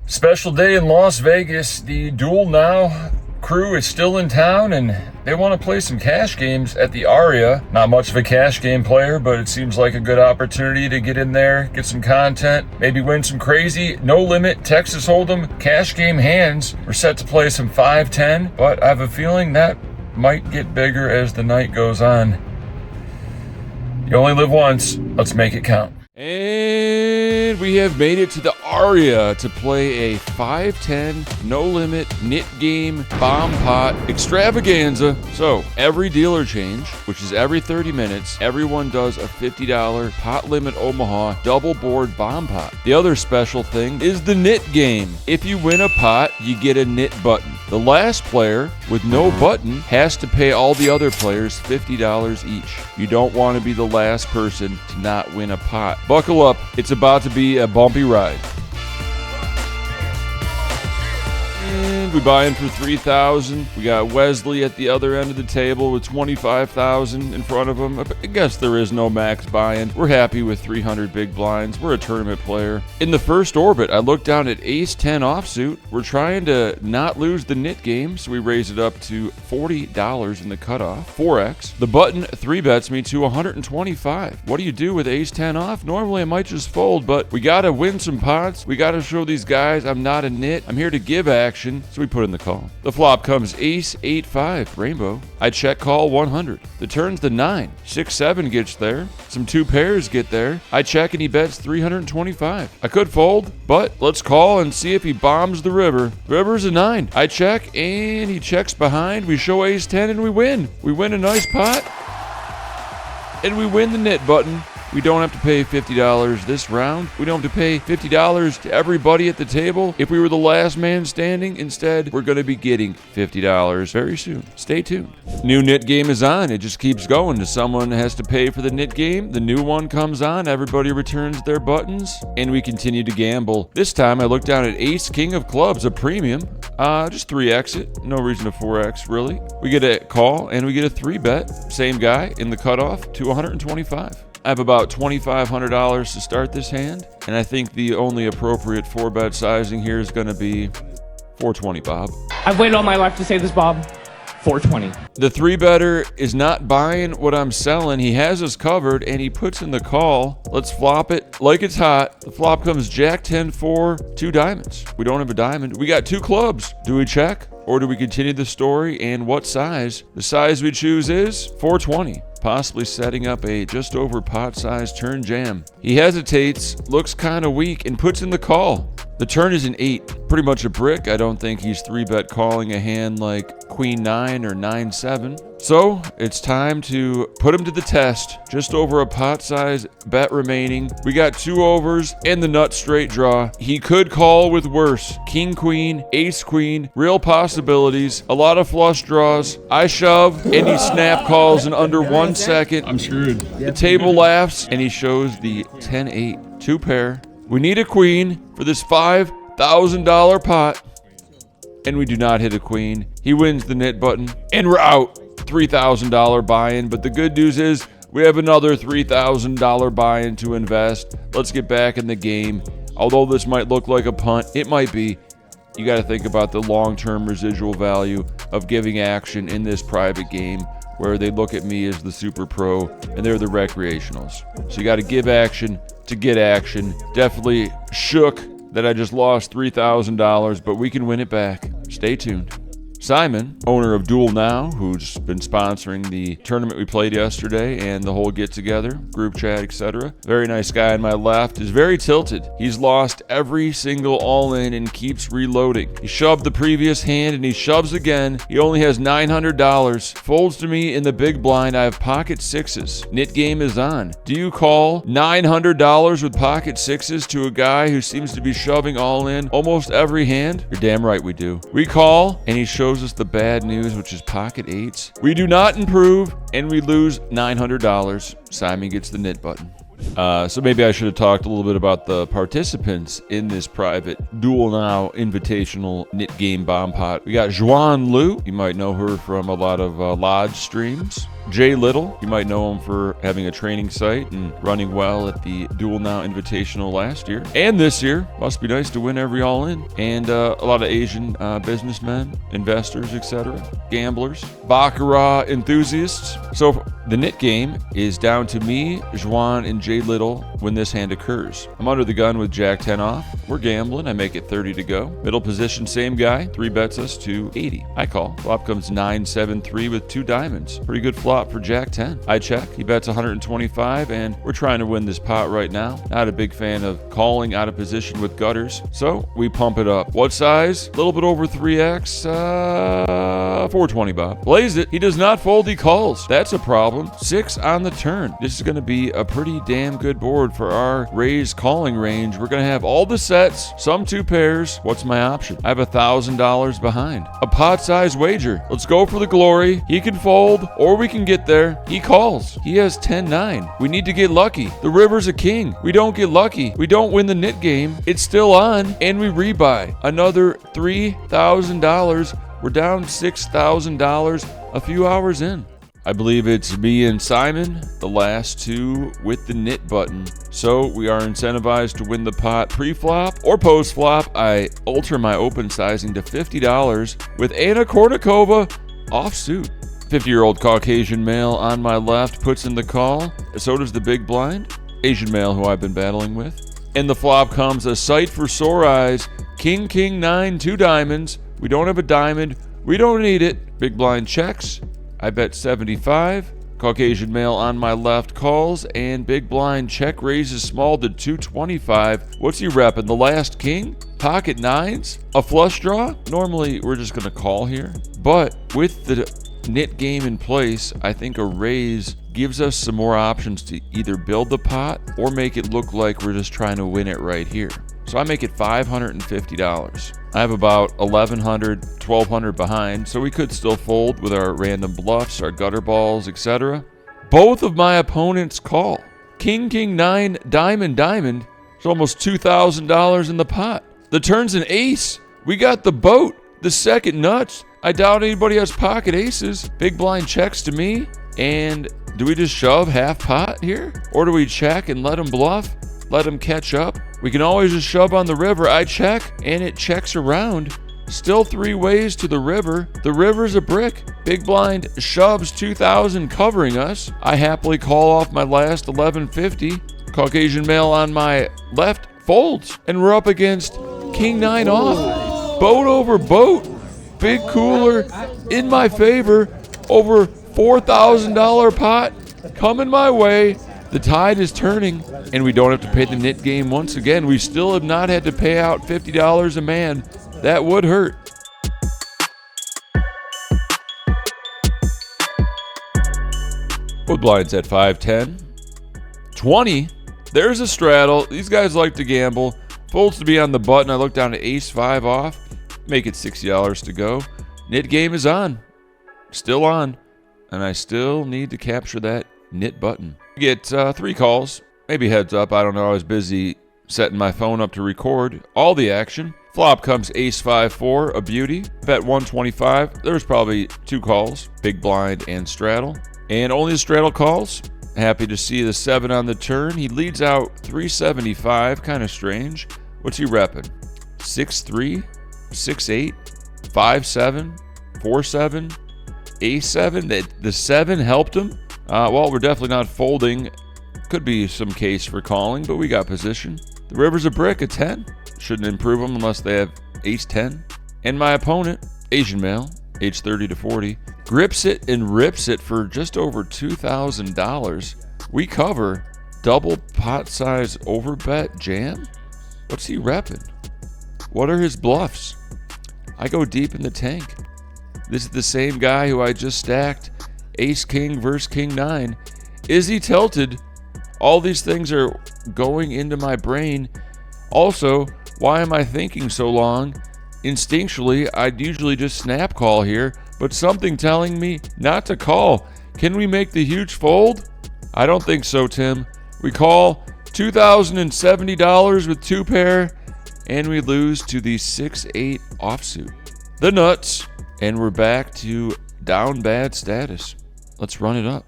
Special day in Las Vegas. The Duel Now crew is still in town and they want to play some cash games at the Aria. Not much of a cash game player, but it seems like a good opportunity to get in there, get some content, maybe win some crazy no limit Texas Hold'em cash game hands. We're set to play some 5-10, but I have a feeling that might get bigger as the night goes on. You only live once. Let's make it count. And we have made it to the Aria to play a 5-10 no-limit knit game bomb pot extravaganza. So every dealer change, which is every 30 minutes, everyone does a $50 pot limit Omaha double board bomb pot. The other special thing is the knit game. If you win a pot, you get a knit button. The last player with no button has to pay all the other players $50 each. You don't want to be the last person to not win a pot. Buckle up, it's about to be a bumpy ride. And we buy in for $3,000. We got Wesley at the other end of the table with $25,000 in front of him. I guess there is no max buy-in. We're happy with 300 big blinds. We're a tournament player. In the first orbit, I looked down at Ace-10 offsuit. We're trying to not lose the knit game, so we raise it up to $40 in the cutoff. 4x. The button 3-bets me to $125. What do you do with Ace-10 off? Normally, I might just fold, but we got to win some pots. We got to show these guys I'm not a nit. I'm here to give action. So we put in the call. The flop comes ace 8-5 rainbow. I check call 100. The turn's the 9. 6-7 gets there. Some 2 pairs get there. I check and he bets 325. I could fold, but let's call and see if he bombs the river. River's a 9. I check and he checks behind. We show ace 10 and we win. We win a nice pot and we win the knit button. We don't have to pay $50 this round. We don't have to pay $50 to everybody at the table if we were the last man standing. Instead, we're going to be getting $50 very soon. Stay tuned. New knit game is on. It just keeps going. Someone has to pay for the knit game. The new one comes on. Everybody returns their buttons, and we continue to gamble. This time, I look down at ace king of clubs, a premium. Just 3x it. No reason to 4x, really. We get a call, and we get a 3-bet. Same guy in the cutoff to 125. I have about $2,500 to start this hand, and I think the only appropriate 4-bet sizing here is going to be 420, Bob. I've waited all my life to say this, Bob. 420. The 3-better is not buying what I'm selling. He has us covered, and he puts in the call. Let's flop it like it's hot. The flop comes jack 10-4, 2 diamonds. We don't have a diamond. We got 2 clubs. Do we check, or do we continue the story, and what size? The size we choose is 420. Possibly setting up a just over pot-sized turn jam. He hesitates, looks kind of weak, and puts in the call. The turn is an 8, pretty much a brick. I don't think he's 3-bet calling a hand like Queen 9 or 9-7. So it's time to put him to the test. Just over a pot size bet remaining. We got 2 overs and the nut straight draw. He could call with worse. King queen, ace queen, real possibilities. A lot of flush draws. I shove and he snap calls in under 1 second. I'm screwed. The table laughs and he shows the 10-8, 2 pair. We need a queen for this $5,000 pot. And we do not hit a queen. He wins the knit button and we're out. $3,000 buy-in, but the good news is we have another $3,000 buy-in to invest. Let's get back in the game. Although this might look like a punt, it might be. You got to think about the long-term residual value of giving action in this private game where they look at me as the super pro and they're the recreationals. So you got to give action to get action. Definitely shook that I just lost $3,000, but we can win it back. Stay tuned. Simon, owner of Duel Now, who's been sponsoring the tournament we played yesterday and the whole get-together, group chat, etc. Very nice guy on my left, is very tilted. He's lost every single all-in and keeps reloading. He shoved the previous hand and he shoves again. He only has $900. Folds to me in the big blind. I have pocket 6s. Knit game is on. Do you call $900 with pocket 6s to a guy who seems to be shoving all in almost every hand? You're damn right we do. We call and he shows us the bad news, which is pocket 8s. We do not improve, and we lose $900. Simon gets the knit button. So maybe I should have talked a little bit about the participants in this private Duel Now Invitational Knit Game Bomb Pot. We got Xuan Lu. You might know her from a lot of Lodge streams. Jay Little, you might know him for having a training site and running well at the Duel Now Invitational last year. And this year, must be nice to win every all-in. And a lot of Asian businessmen, investors, etc., gamblers, baccarat enthusiasts. So the nit game is down to me, Xuan, and Jay Little when this hand occurs. I'm under the gun with Jack 10 off. We're gambling. I make it 30 to go. Middle position, same guy. 3 bets us to 80. I call. Flop comes 9-7-3 with 2 diamonds. Pretty good flop for Jack 10. I check. He bets 125, and we're trying to win this pot right now. Not a big fan of calling out of position with gutters, so we pump it up. What size? A little bit over 3x. 420, Bob. Plays it. He does not fold. He calls. That's a problem. 6 on the turn. This is going to be a pretty damn good board for our raise calling range. We're going to have all the sets, some 2 pairs. What's my option? I have $1,000 behind. A pot-size wager. Let's go for the glory. He can fold, or we can get there. He calls. He has 10-9. We need to get lucky. The river's a king. We don't get lucky. We don't win the nit game. It's still on, and we rebuy. Another $3,000. We're down $6,000 a few hours in. I believe it's me and Simon, the last 2 with the nit button. So we are incentivized to win the pot pre-flop or post-flop. I alter my open sizing to $50 with Anna Kournikova offsuit. 50-year-old Caucasian male on my left puts in the call. So does the big blind. Asian male who I've been battling with. And the flop comes a sight for sore eyes. King, king, 9, 2 diamonds. We don't have a diamond. We don't need it. Big blind checks. I bet 75. Caucasian male on my left calls, and big blind check raises small to 225. What's he repping? The last king? Pocket 9s? A flush draw? Normally, we're just going to call here. But with the nit game in place, I think a raise gives us some more options to either build the pot or make it look like we're just trying to win it right here. So I make it $550. I have about $1,100, $1,200 behind, so we could still fold with our random bluffs, our gutter balls, etc. Both of my opponents call. King, king, 9, diamond, diamond. It's almost $2,000 in the pot. The turn's an ace. We got the boat. The second nuts. I doubt anybody has pocket aces. Big blind checks to me. And do we just shove half pot here? Or do we check and let him bluff? Let him catch up? We can always just shove on the river. I check, and it checks around. Still 3 ways to the river. The river's a brick. Big blind shoves 2,000 covering us. I happily call off my last 1150. Caucasian male on my left folds, and we're up against king 9 off. Boat over boat. Big cooler in my favor. Over $4,000 pot coming my way. The tide is turning, and we don't have to pay the nit game once again. We still have not had to pay out $50 a man. That would hurt. Both blinds at 5-10. 20. There's a straddle. These guys like to gamble. Folds to be on the button. I look down to ace-5 off. Make it $60 to go. Nit game is on. Still on. And I still need to capture that nit button. Get 3 calls, maybe heads up. I don't know. I was busy setting my phone up to record all the action. Flop comes ace-5-4, a beauty. Bet 125. There's probably 2 calls, big blind and straddle. And only the straddle calls. Happy to see the 7 on the turn. He leads out 375, kind of strange. What's he repping? 6-3, 6-8, 5-7, 4-7, ace-7. The 7 helped him. Well, we're definitely not folding. Could be some case for calling, but we got position. The river's a brick, a 10. Shouldn't improve them unless they have ace-10. And my opponent, Asian male, age 30 to 40, grips it and rips it for just over $2,000. We cover. Double pot size overbet jam? What's he repping? What are his bluffs? I go deep in the tank. This is the same guy who I just stacked ace-king versus king-9. Is he tilted? All these things are going into my brain. Also, why am I thinking so long? Instinctually, I'd usually just snap call here, but something telling me not to call. Can we make the huge fold? I don't think so, Tim. We call $2,070 with 2 pair, and we lose to the 6-8 offsuit. The nuts, and we're back to down bad status. let's run it up.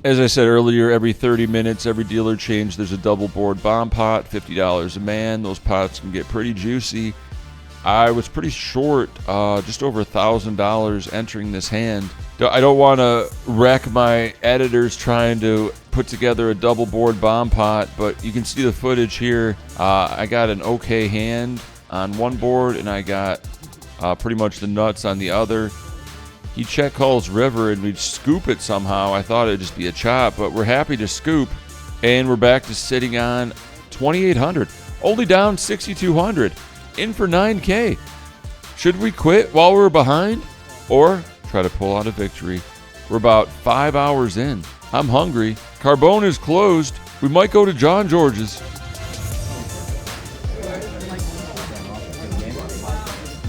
As I said earlier, every 30 minutes, every dealer change, there's a double board bomb pot, $50 a man. Those pots can get pretty juicy. I was pretty short, just over $1,000 entering this hand. I don't want to wreck my editors trying to put together a double board bomb pot, but you can see the footage here. I got an okay hand on one board, and I got pretty much the nuts on the other. He check calls river, and we'd scoop it somehow. I thought it'd just be a chop, but we're happy to scoop, and we're back to sitting on 2,800. Only down 6,200. In for 9K. Should we quit while we're behind, or try to pull out a victory? We're about 5 hours in. I'm hungry. Carbone is closed. We might go to John George's.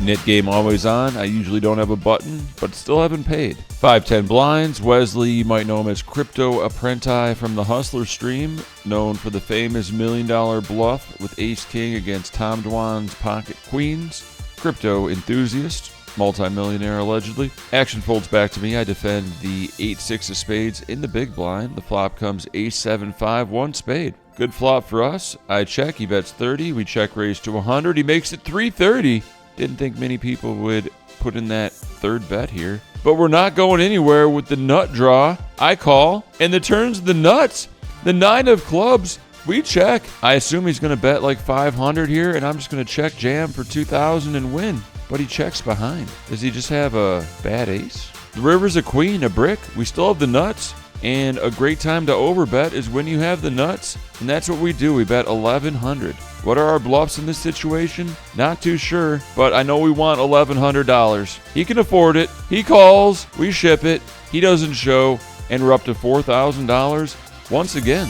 Knit game always on. I usually don't have a button, but still haven't paid. 5-10 blinds. Wesley, you might know him as Crypto Apprenti from the Hustler stream, known for the famous $1 million bluff with Ace King against Tom Dwan's Pocket Queens. Crypto enthusiast, multi-millionaire allegedly. Action folds back to me. I defend the 8-6 of spades in the big blind. The flop comes Ace-7-5, 1 spade. Good flop for us. I check. He bets 30. We check raise to 100. He makes it 330. Didn't think many people would put in that third bet here. But we're not going anywhere with the nut draw. I call, and the turn's the nuts. The 9 of clubs. We check. I assume he's going to bet like 500 here, and I'm just going to check jam for 2,000 and win. But he checks behind. Does he just have a bad ace? The river's a queen, a brick. We still have the nuts. And a great time to overbet is when you have the nuts. And that's what we do. We bet 1,100. What are our bluffs in this situation? Not too sure, but I know we want $1,100. He can afford it. He calls. We ship it. He doesn't show. And we're up to $4,000 once again.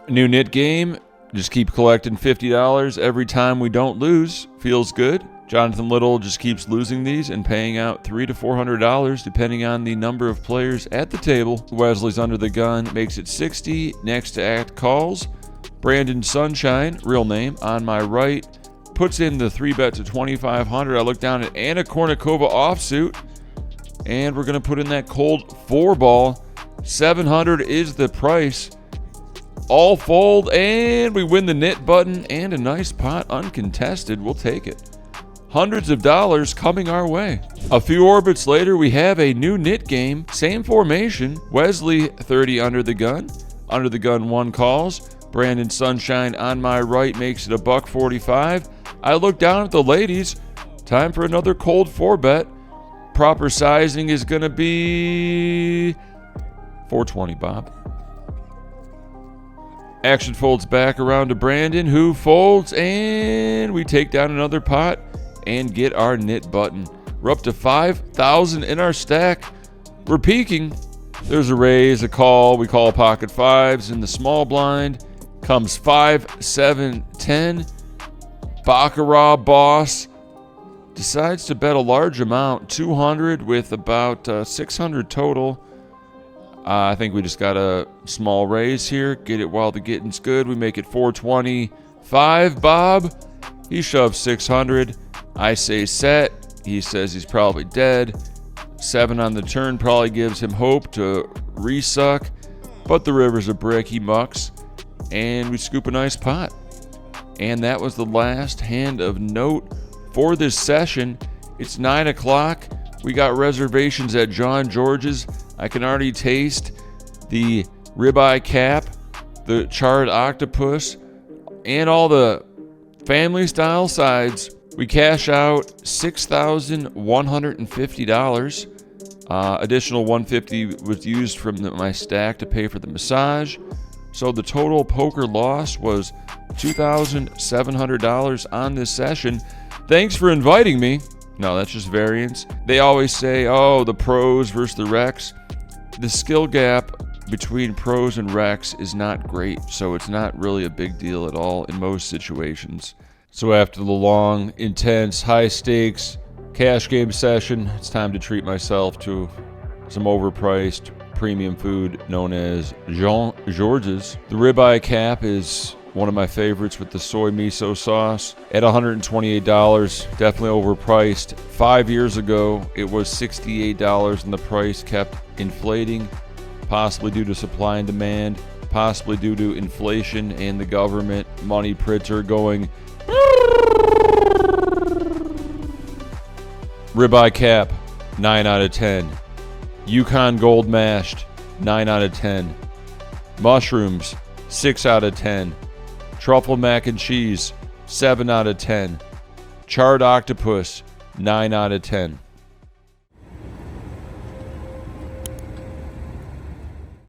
New knit game. Just keep collecting $50 every time we don't lose. Feels good. Jonathan Little just keeps losing these and paying out $300 to $400 depending on the number of players at the table. Wesley's under the gun, makes it 60. Next to act calls. Brandon Sunshine, real name, on my right, puts in the 3-bet to 2,500. I look down at Anna Kournikova offsuit, and we're going to put in that cold 4-ball. 700 is the price. All fold, and we win the knit button and a nice pot uncontested. We'll take it. Hundreds of dollars coming our way. A few orbits later, we have a new knit game. Same formation. Wesley 30 under the gun. Under the gun 1 calls. Brandon Sunshine on my right makes it $1.45. I look down at the ladies. Time for another cold 4-bet. Proper sizing is going to be $420, Bob. Action folds back around to Brandon, who folds, and we take down another pot and get our knit button. We're up to 5,000 in our stack. We're peaking. There's a raise, a call. We call pocket 5s in the small blind. Comes 5, 7, 10. Baccarat boss decides to bet a large amount, 200 with about 600 total. I think we just got a small raise here. Get it while the getting's good. We make it 425. Bob, he shoves 600. I say set. He says he's probably dead. 7 on the turn probably gives him hope to resuck. But the river's a brick. He mucks. And we scoop a nice pot. And that was the last hand of note for this session. It's 9 o'clock. We got reservations at John George's. I can already taste the ribeye cap, the charred octopus, and all the family style sides. We cash out $6,150. Additional $150 was used from my stack to pay for the massage. So the total poker loss was $2,700 on this session. Thanks for inviting me. No, that's just variance. They always say, oh, the pros versus the recs. The skill gap between pros and recs is not great, so it's not really a big deal at all in most situations. So after the long, intense, high-stakes cash game session, it's time to treat myself to some overpriced premium food known as Jean George's. The ribeye cap is One of my favorites with the soy miso sauce at $128. Definitely overpriced. 5 years ago, it was $68 and the price kept inflating, possibly due to supply and demand, possibly due to inflation and the government money printer going. Ribeye cap, 9 out of 10. Yukon Gold mashed, 9 out of 10. Mushrooms, 6 out of 10. Truffle mac and cheese, 7 out of 10. Charred octopus, 9 out of 10.